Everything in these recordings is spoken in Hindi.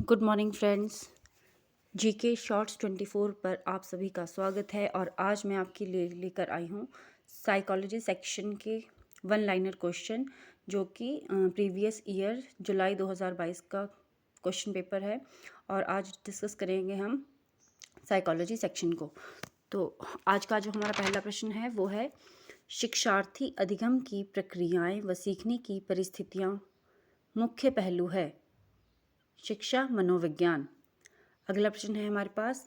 Good morning friends. GK shorts 24 पर आप सभी का स्वागत है और आज मैं आपके लिए लेकर आई हूँ साइकोलॉजी सेक्शन के वन लाइनर क्वेश्चन जो कि प्रीवियस ईयर जुलाई 2022 का क्वेश्चन पेपर है और आज डिस्कस करेंगे हम साइकोलॉजी सेक्शन को। तो आज का जो हमारा पहला प्रश्न है वो है शिक्षार्थी अधिगम की प्रक्रियाएं व सीखने की परिस्थितियां मुख्य पहलू है। शिक्षा मनोविज्ञान। अगला प्रश्न है हमारे पास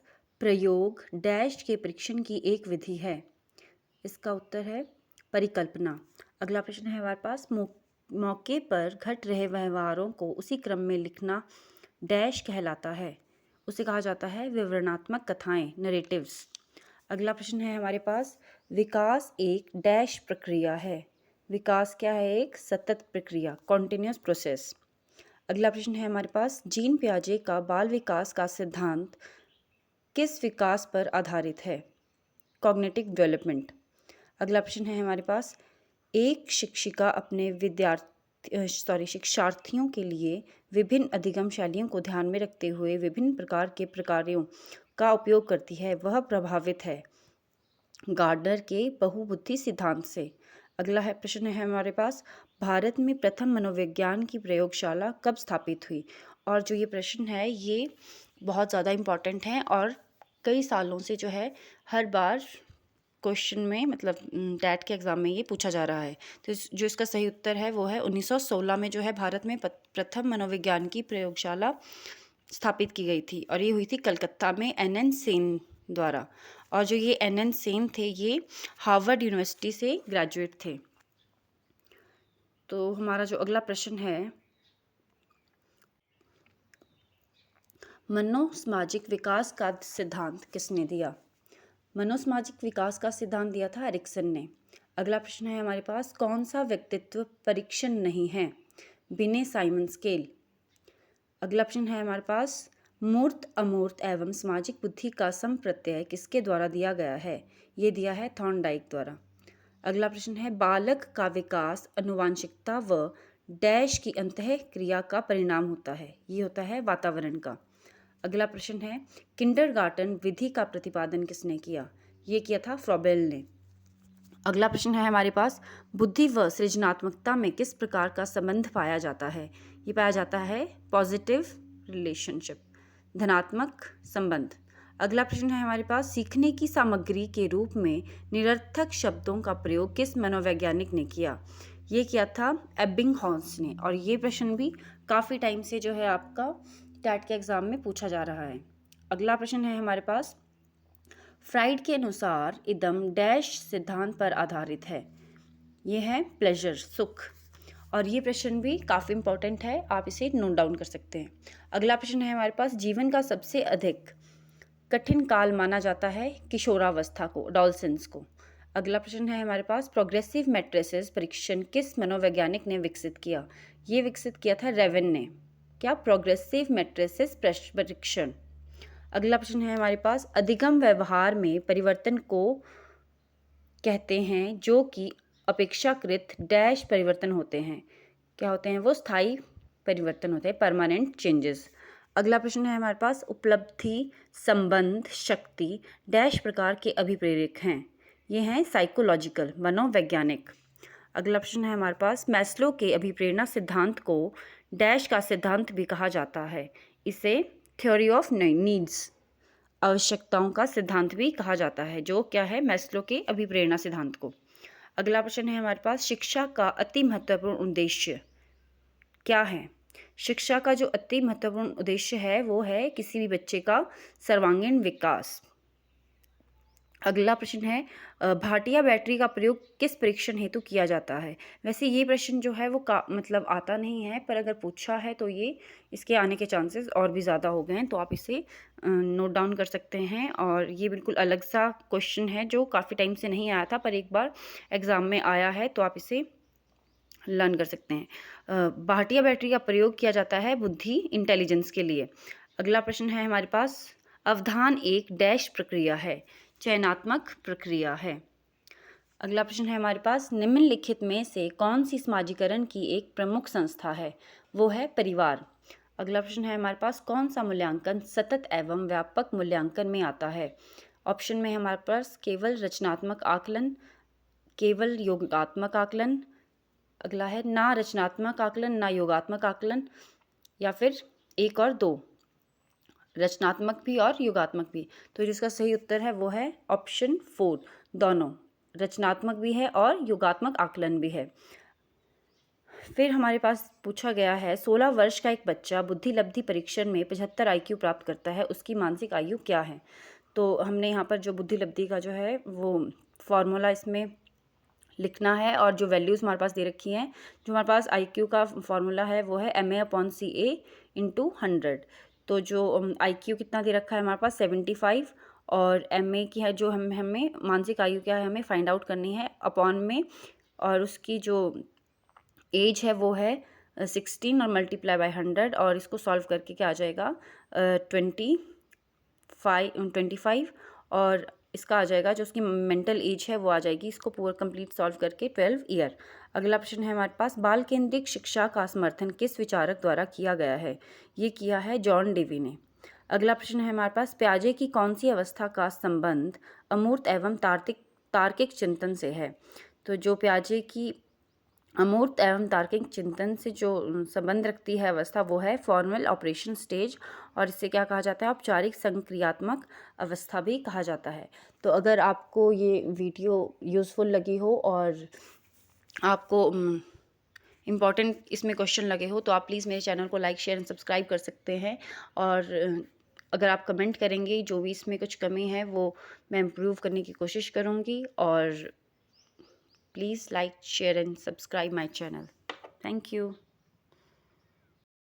प्रयोग डैश के परीक्षण की एक विधि है। इसका उत्तर है परिकल्पना। अगला प्रश्न है हमारे पास मौके पर घट रहे व्यवहारों को उसी क्रम में लिखना डैश कहलाता है। उसे कहा जाता है विवरणात्मक कथाएं, नरेटिव्स। अगला प्रश्न है हमारे पास विकास एक डैश प्रक्रिया है। विकास क्या है? एक सतत प्रक्रिया, कॉन्टिन्यूस प्रोसेस। अगला प्रश्न है हमारे पास जीन पियाजे का बाल विकास का सिद्धांत किस विकास पर आधारित है? Cognitive development. अगला प्रश्न है हमारे पास एक शिक्षिका अपने शिक्षार्थियों के लिए विभिन्न अधिगम शैलियों को ध्यान में रखते हुए विभिन्न प्रकार के प्रकारों का उपयोग करती है, वह प्रभावित है गार्डनर के बहुबुद्धि सिद्धांत से। अगला है प्रश्न है हमारे पास भारत में प्रथम मनोविज्ञान की प्रयोगशाला कब स्थापित हुई? और जो ये प्रश्न है ये बहुत ज़्यादा इम्पॉर्टेंट है और कई सालों से जो है हर बार क्वेश्चन में मतलब टैट के एग्ज़ाम में ये पूछा जा रहा है। तो जो इसका सही उत्तर है वो है 1916 में जो है भारत में प्रथम मनोविज्ञान की प्रयोगशाला स्थापित की गई थी और ये हुई थी कलकत्ता में एन सेन द्वारा। और जो ये एन सेन थे ये हार्वर्ड यूनिवर्सिटी से ग्रेजुएट थे। तो हमारा जो अगला प्रश्न है मनोसामाजिक विकास का सिद्धांत किसने दिया? मनोसामाजिक विकास का सिद्धांत दिया था एरिक्सन ने। अगला प्रश्न है हमारे पास कौन सा व्यक्तित्व परीक्षण नहीं है? बिने साइमन स्केल। अगला प्रश्न है हमारे पास मूर्त अमूर्त एवं सामाजिक बुद्धि का संप्रत्यय किसके द्वारा दिया गया है? ये दिया है थॉर्नडाइक द्वारा। अगला प्रश्न है बालक का विकास आनुवांशिकता व डैश की अंतः क्रिया का परिणाम होता है। ये होता है वातावरण का। अगला प्रश्न है किंडरगार्टन विधि का प्रतिपादन किसने किया? ये किया था फ्रॉबेल ने। अगला प्रश्न है हमारे पास बुद्धि व सृजनात्मकता में किस प्रकार का संबंध पाया जाता है? ये पाया जाता है पॉजिटिव रिलेशनशिप, धनात्मक संबंध। अगला प्रश्न है हमारे पास सीखने की सामग्री के रूप में निरर्थक शब्दों का प्रयोग किस मनोवैज्ञानिक ने किया? ये किया था एबिंगहॉस ने। और ये प्रश्न भी काफ़ी टाइम से जो है आपका टैट के एग्ज़ाम में पूछा जा रहा है। अगला प्रश्न है हमारे पास फ्राइड के अनुसार इदम डैश सिद्धांत पर आधारित है। ये है प्लेजर, सुख। और ये प्रश्न भी काफ़ी इंपॉर्टेंट है, आप इसे नोट डाउन कर सकते हैं। अगला प्रश्न है हमारे पास जीवन का सबसे अधिक कठिन काल माना जाता है किशोरावस्था को, एडोलसेंस को। अगला प्रश्न है हमारे पास प्रोग्रेसिव मैट्रिसेस परीक्षण किस मनोवैज्ञानिक ने विकसित किया? ये विकसित किया था रेवन ने। क्या? प्रोग्रेसिव मैट्रिसेस परीक्षण। अगला प्रश्न है हमारे पास अधिगम व्यवहार में परिवर्तन को कहते हैं जो कि अपेक्षाकृत डैश परिवर्तन होते हैं। क्या होते हैं वो? स्थायी परिवर्तन होते हैं, परमानेंट चेंजेस। अगला प्रश्न है हमारे पास उपलब्धि, संबंध, शक्ति डैश प्रकार के अभिप्रेरक हैं। ये हैं साइकोलॉजिकल, मनोवैज्ञानिक। अगला प्रश्न है हमारे पास मैस्लो के अभिप्रेरणा सिद्धांत को डैश का सिद्धांत भी कहा जाता है। इसे थ्योरी ऑफ नीड्स, आवश्यकताओं का सिद्धांत भी कहा जाता है, जो क्या है? मैस्लो के अभिप्रेरणा सिद्धांत को। अगला प्रश्न है हमारे पास शिक्षा का अति महत्वपूर्ण उद्देश्य क्या है? शिक्षा का जो अति महत्वपूर्ण उद्देश्य है वो है किसी भी बच्चे का सर्वांगीण विकास। अगला प्रश्न है भाटिया बैटरी का प्रयोग किस परीक्षण हेतु किया जाता है? वैसे ये प्रश्न जो है वो मतलब आता नहीं है, पर अगर पूछा है तो ये इसके आने के चांसेस और भी ज़्यादा हो गए हैं, तो आप इसे नोट डाउन कर सकते हैं। और ये बिल्कुल अलग सा क्वेश्चन है जो काफ़ी टाइम से नहीं आया था, पर एक बार एग्ज़ाम में आया है, तो आप इसे लर्न कर सकते हैं। भाटिया बैटरी का प्रयोग किया जाता है बुद्धि, इंटेलिजेंस के लिए। अगला प्रश्न है हमारे पास अवधान एक डैश प्रक्रिया है, चयनात्मक प्रक्रिया है। अगला प्रश्न है हमारे पास निम्नलिखित में से कौन सी समाजीकरण की एक प्रमुख संस्था है? वो है परिवार। अगला प्रश्न है हमारे पास, कौन सा मूल्यांकन सतत एवं व्यापक मूल्यांकन में आता है? ऑप्शन में है हमारे पास केवल रचनात्मक आकलन, केवल योगात्मक आकलन, अगला है ना रचनात्मक आकलन ना योगात्मक आकलन, या फिर एक और दो, रचनात्मक भी और योगात्मक भी। तो जिसका सही उत्तर है वो है ऑप्शन 4, दोनों, रचनात्मक भी है और योगात्मक आकलन भी है। फिर हमारे पास पूछा गया है, 16 वर्ष का एक बच्चा बुद्धि लब्धि परीक्षण में 75 IQ प्राप्त करता है, उसकी मानसिक आयु क्या है? तो हमने यहाँ पर जो बुद्धि लब्धि का जो है वो फॉर्मूला इसमें लिखना है, और जो वैल्यूज़ हमारे पास दे रखी हैं, जो हमारे पास IQ का फॉर्मूला है वो है MA/CA × 100। तो जो IQ कितना दे रखा है हमारे पास 75, और MA की है जो हमें मानसिक आयु क्या है हमें फाइंड आउट करनी है अपॉन में, और उसकी जो एज है वो है 16 और मल्टीप्लाई बाय 100, और इसको सॉल्व करके क्या आ जाएगा 25, और इसका आ जाएगा जो उसकी मेंटल एज है वो आ जाएगी, इसको पूरा कंप्लीट सॉल्व करके 12 ईयर। अगला प्रश्न है हमारे पास, बाल केंद्रित शिक्षा का समर्थन किस विचारक द्वारा किया गया है? ये किया है जॉन डेवी ने। अगला प्रश्न है हमारे पास, प्याजे की कौन सी अवस्था का संबंध अमूर्त एवं तार्किक चिंतन से है? तो जो प्याजे की अमूर्त एवं तार्किक चिंतन से जो संबंध रखती है अवस्था वो है फॉर्मल ऑपरेशन स्टेज, और इसे क्या कहा जाता है औपचारिक संक्रियात्मक अवस्था भी कहा जाता है। तो अगर आपको ये वीडियो यूज़फुल लगी हो और आपको इम्पॉर्टेंट इसमें क्वेश्चन लगे हो तो आप प्लीज़ मेरे चैनल को लाइक शेयर एंड सब्सक्राइब कर सकते हैं, और अगर आप कमेंट करेंगे जो भी इसमें कुछ कमी है वो मैं इम्प्रूव करने की कोशिश करूँगी। और please like, share and subscribe my channel. Thank you.